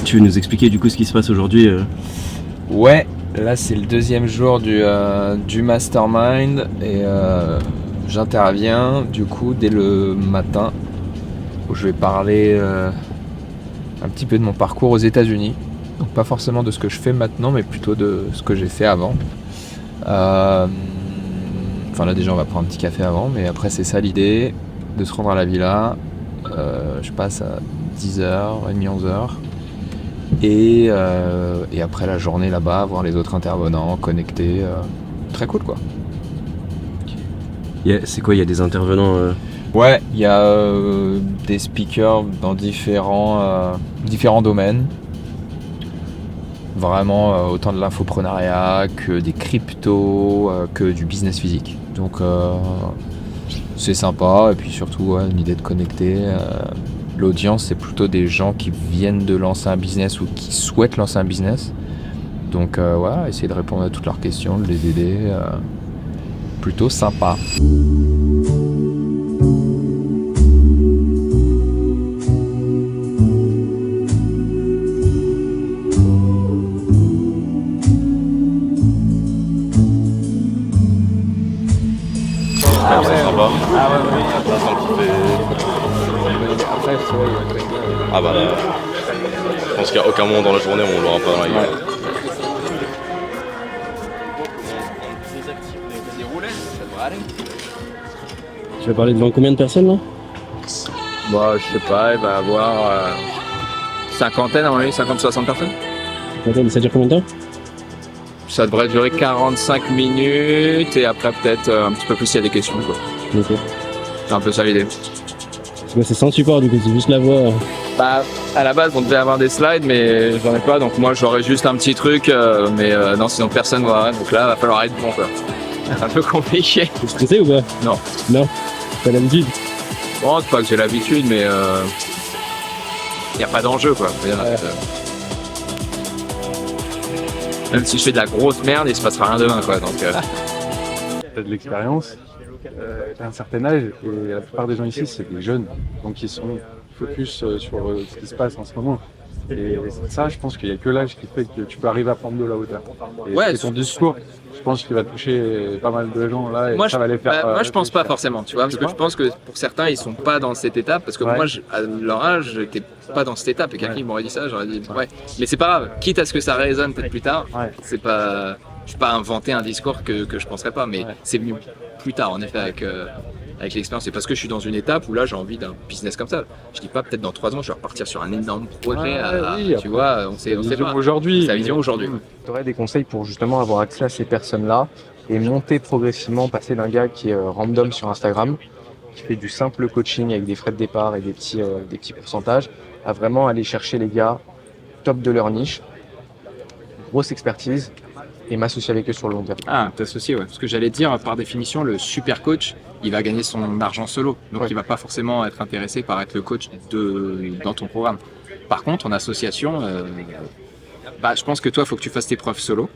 tu veux nous expliquer du coup ce qui se passe aujourd'hui Ouais, là c'est le deuxième jour du mastermind et j'interviens du coup dès le matin où je vais parler un petit peu de mon parcours aux États-Unis. Donc pas forcément de ce que je fais maintenant, mais plutôt de ce que j'ai fait avant. Enfin là déjà on va prendre un petit café avant, mais après c'est ça l'idée, de se rendre à la villa. Je passe à 10h30, 11h. Et après la journée là-bas, voir les autres intervenants, connecter. Très cool quoi. C'est quoi, il y a des intervenants Ouais, il y a des speakers dans différents domaines. Vraiment autant de l'infoprenariat que des cryptos, que du business physique. Donc c'est sympa et puis surtout une idée de connecter. L'audience c'est plutôt des gens qui viennent de lancer un business ou qui souhaitent lancer un business. Donc voilà, essayer de répondre à toutes leurs questions, de les aider. Plutôt sympa. Ah bah là, je pense qu'il n'y a aucun moment dans la journée où on l'aura pas dans la gueule. Tu vas parler devant combien de personnes là? Bah je sais pas, il va y avoir cinquantaine à mon avis, 50-60 personnes. Ça dure combien de temps? Ça devrait durer 45 minutes et après peut-être un petit peu plus s'il y a des questions quoi. Ok. C'est un peu ça l'idée. C'est sans support du coup, c'est juste la voix. Bah à la base on devait avoir des slides mais j'en ai pas, donc moi j'aurais juste un petit truc mais non sinon personne voit, donc là il va falloir être bon quoi. C'est un peu compliqué. T'es stressé ou pas? Non. Non? T'as l'habitude? Bon, c'est pas que j'ai l'habitude mais y a pas d'enjeu quoi. Même si je fais de la grosse merde, il se passera rien demain quoi. Donc T'as de l'expérience, t'as un certain âge et la plupart des gens ici c'est des jeunes, donc ils sont focus sur ce qui se passe en ce moment. Et ça, je pense qu'il n'y a que l'âge qui fait que tu peux arriver à prendre de la hauteur. Et ouais, ton discours, je pense qu'il va toucher pas mal de gens là et ça va les faire. Moi je pense pas forcément, tu vois, parce que je pense que pour certains ils sont pas dans cette étape, parce que moi à leur âge j'étais pas dans cette étape et quelqu'un m'aurait dit ça, j'aurais dit ouais. Mais c'est pas grave, quitte à ce que ça résonne peut-être plus tard, c'est pas. Je vais pas inventer un discours que je penserais pas, mais c'est venu plus tard en effet avec l'expérience. C'est parce que je suis dans une étape où là j'ai envie d'un business comme ça. Je dis pas peut-être dans 3 ans je vais repartir sur un énorme projet, tu vois, on sait pas. Aujourd'hui. C'est la vision aujourd'hui. Tu aurais des conseils pour justement avoir accès à ces personnes-là et monter progressivement, passer d'un gars qui est random sur Instagram, qui fait du simple coaching avec des frais de départ et des petits pourcentages, à vraiment aller chercher les gars top de leur niche, grosse expertise, et m'associer avec eux sur le long terme. Ah, t'associer, ouais. Parce que j'allais te dire, par définition, le super coach, il va gagner son argent solo. Donc il va pas forcément être intéressé par être le coach dans ton programme. Par contre, en association, je pense que toi, il faut que tu fasses tes preuves solo.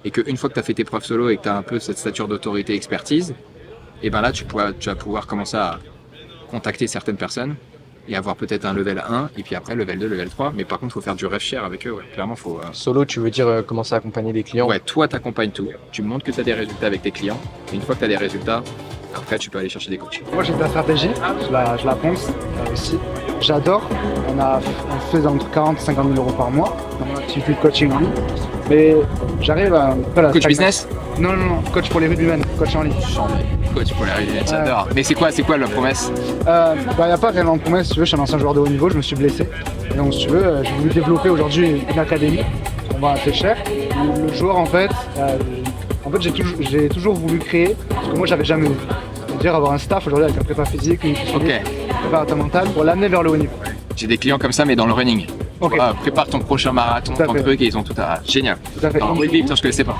Et qu'une fois que tu as fait tes preuves solo et que tu as un peu cette stature d'autorité expertise, et ben là, tu vas pouvoir commencer à contacter certaines personnes et avoir peut-être un level 1 et puis après level 2, level 3. Mais par contre, il faut faire du rev share avec eux. Ouais. Clairement, faut. Solo, tu veux dire commencer à accompagner des clients? Ouais, toi, tu accompagnes tout. Tu montres que tu as des résultats avec tes clients. Et une fois que tu as des résultats, après, tu peux aller chercher des coachs. Moi, j'ai de la stratégie. Je la pense aussi. J'adore. On fait entre 40 et 50 000 euros par mois dans mon activité de coaching en ligne. Mais j'arrive à faire la coach business? Non, coach pour les rugbymen, coach en ligne. Coach pour les rugbymen, j'adore. Mais c'est quoi la promesse? Y a pas réellement de promesse, si tu veux, je suis un ancien joueur de haut niveau, je me suis blessé. Et donc, si tu veux, j'ai voulu développer aujourd'hui une académie. On va assez cher. Le joueur, en fait, j'ai toujours voulu créer ce que moi, j'avais jamais eu. C'est-à-dire avoir un staff aujourd'hui avec un prépa physique, une prépa mentale pour l'amener vers le haut niveau. J'ai des clients comme ça, mais dans le running. Okay. Prépare ton prochain marathon, ton truc, et ils ont tout à... Génial. Tout à fait. Alors, rugby, putain, je connaissais pas.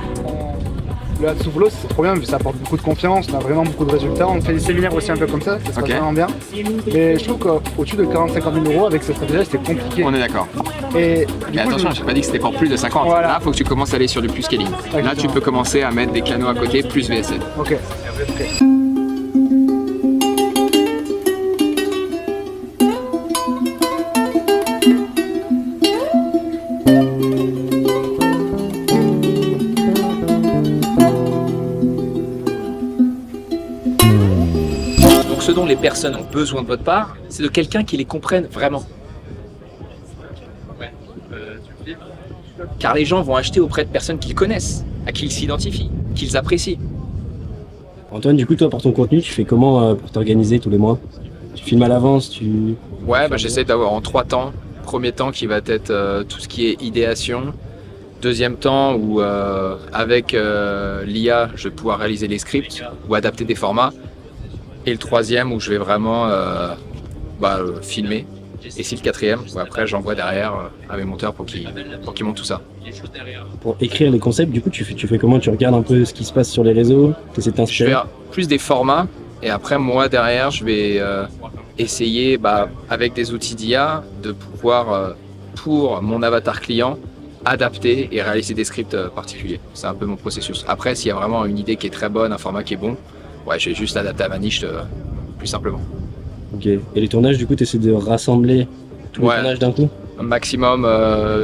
Le Hatsu Flow, c'est trop bien, ça apporte beaucoup de confiance, on a vraiment beaucoup de résultats. On fait des séminaires aussi un peu comme ça se passe vraiment bien. Mais je trouve qu'au-dessus de 40-50 000 euros, avec cette stratégie, c'était compliqué. On est d'accord. Mais attention, j'ai pas dit que c'était pour plus de 50. Voilà. Là, il faut que tu commences à aller sur du plus scaling. Là, tu peux commencer à mettre des canaux à côté, plus VSL. Ok. les personnes ont besoin de votre part, c'est de quelqu'un qui les comprenne vraiment. Car les gens vont acheter auprès de personnes qu'ils connaissent, à qui ils s'identifient, qu'ils apprécient. Antoine, du coup, toi, pour ton contenu, tu fais comment pour t'organiser tous les mois? Tu filmes à l'avance, tu... Ouais, j'essaie d'avoir en 3 temps. Premier temps qui va être tout ce qui est idéation. Deuxième temps où avec l'IA, je vais pouvoir réaliser les scripts ou adapter des formats. Et le troisième où je vais vraiment filmer. Et c'est le quatrième où après j'envoie derrière à mes monteurs pour qu'ils montent tout ça. Pour écrire les concepts, du coup, tu fais comment? Tu regardes un peu ce qui se passe sur les réseaux, tu essaies de Je t'inspirer? vais plus des formats et après moi derrière je vais essayer avec des outils d'IA de pouvoir pour mon avatar client adapter et réaliser des scripts particuliers. C'est un peu mon processus. Après s'il y a vraiment une idée qui est très bonne, un format qui est bon, ouais je vais juste adapter à ma niche plus simplement. Ok. Et les tournages, du coup, tu essaies de rassembler tous les Ouais. tournages d'un coup? Un maximum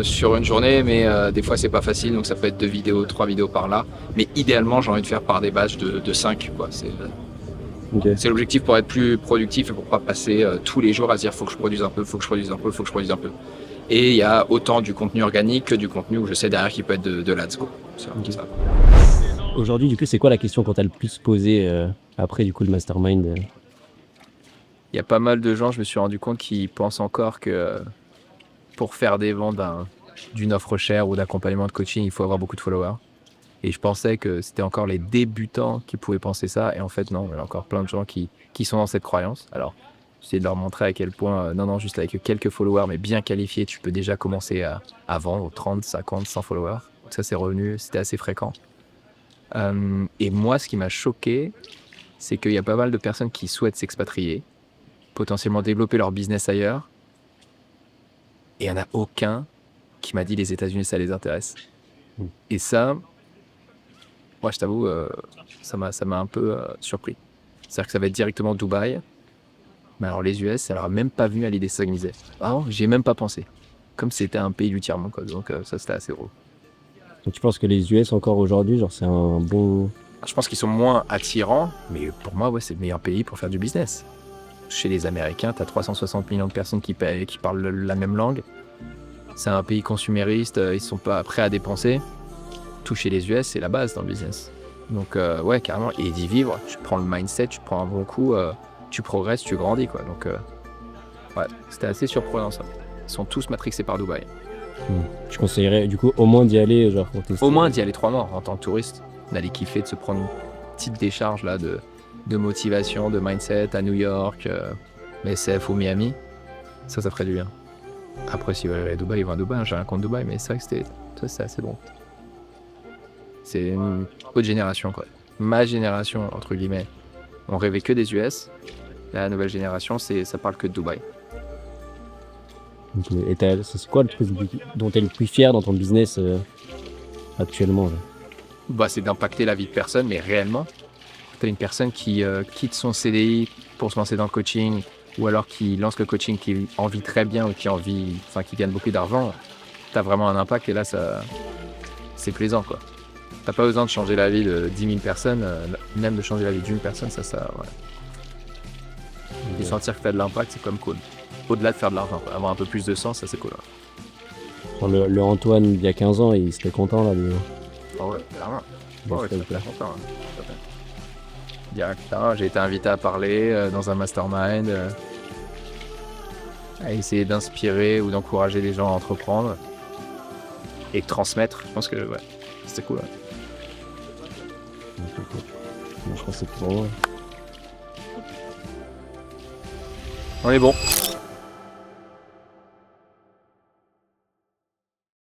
sur une journée, mais des fois c'est pas facile, donc ça peut être 2 vidéos, 3 vidéos par là. Mais idéalement j'ai envie de faire par des batchs de 5 quoi. Ok. C'est l'objectif pour être plus productif et pour pas passer tous les jours à se dire faut que je produise un peu, faut que je produise un peu, faut que je produise un peu. Et il y a autant du contenu organique que du contenu où je sais derrière qui peut être de l'ads quoi. Ça. Aujourd'hui, du coup, c'est quoi la question qu'on t'a le plus posée après, du coup, le mastermind? Il y a pas mal de gens, je me suis rendu compte, qui pensent encore que pour faire des ventes d'une offre chère ou d'accompagnement de coaching, il faut avoir beaucoup de followers. Et je pensais que c'était encore les débutants qui pouvaient penser ça. Et en fait, non, il y a encore plein de gens qui sont dans cette croyance. Alors, j'essaie de leur montrer à quel point, juste avec quelques followers, mais bien qualifiés, tu peux déjà commencer à vendre 30, 50, 100 followers. Donc ça, c'est revenu, c'était assez fréquent. Et moi, ce qui m'a choqué, c'est qu'il y a pas mal de personnes qui souhaitent s'expatrier, potentiellement développer leur business ailleurs. Et il n'y en a aucun qui m'a dit les États-Unis, ça les intéresse. Et ça, moi, je t'avoue, ça m'a un peu surpris. C'est-à-dire que ça va être directement Dubaï. Mais alors, les US, ça leur a même pas venu à l'idée de s'organiser. Ah non, j'y ai même pas pensé. Comme si c'était un pays du tiers-monde, quoi. Donc, ça, c'était assez drôle. Donc tu penses que les US encore aujourd'hui, genre c'est un bon... Je pense qu'ils sont moins attirants, mais pour moi, ouais, c'est le meilleur pays pour faire du business. Chez les Américains, tu as 360 millions de personnes qui parlent la même langue. C'est un pays consumériste, ils sont pas prêts à dépenser. Tout chez les US, c'est la base dans le business. Donc ouais, carrément. Et d'y vivre, tu prends le mindset, tu prends un bon coup, tu progresses, tu grandis, quoi. Donc ouais, c'était assez surprenant ça. Ils sont tous matrixés par Dubaï. Tu conseillerais du coup au moins d'y aller, genre pour tester? Au moins d'y aller 3 mois en tant que touriste. D'aller kiffer, de se prendre une petite décharge là de motivation, de mindset à New York, SF ou Miami. Ça ferait du bien. Après, s'ils veulent aller à Dubaï, ils vont à Dubaï. J'ai rien contre Dubaï, mais c'est vrai que c'est assez bon. C'est une autre génération, quoi. Ma génération, entre guillemets, on rêvait que des US. La nouvelle génération, ça parle que de Dubaï. Ok. Et c'est quoi le truc dont tu es le plus fier dans ton business actuellement là? C'est d'impacter la vie de personne, mais réellement. Tu as une personne qui quitte son CDI pour se lancer dans le coaching, ou alors qui lance le coaching, qui en vit très bien, ou qui gagne beaucoup d'argent. Tu as vraiment un impact, et là, c'est plaisant, quoi. T'as pas besoin de changer la vie de 10 000 personnes, même de changer la vie d'une personne, ça ouais. Et sentir que tu as de l'impact, c'est comme cool. Au-delà de faire de l'argent, quoi. Avoir un peu plus de sens, ça c'est cool. Genre le Antoine il y a 15 ans, il serait content là. Oh ouais, clairement. Bon, Ouais, c'est très clair. content, hein. Tout à fait. Direct, hein, j'ai été invité à parler dans un mastermind, à essayer d'inspirer ou d'encourager les gens à entreprendre et transmettre. Je pense que ouais, c'était cool. Ouais. Je pense que c'est pour moi. On est bon.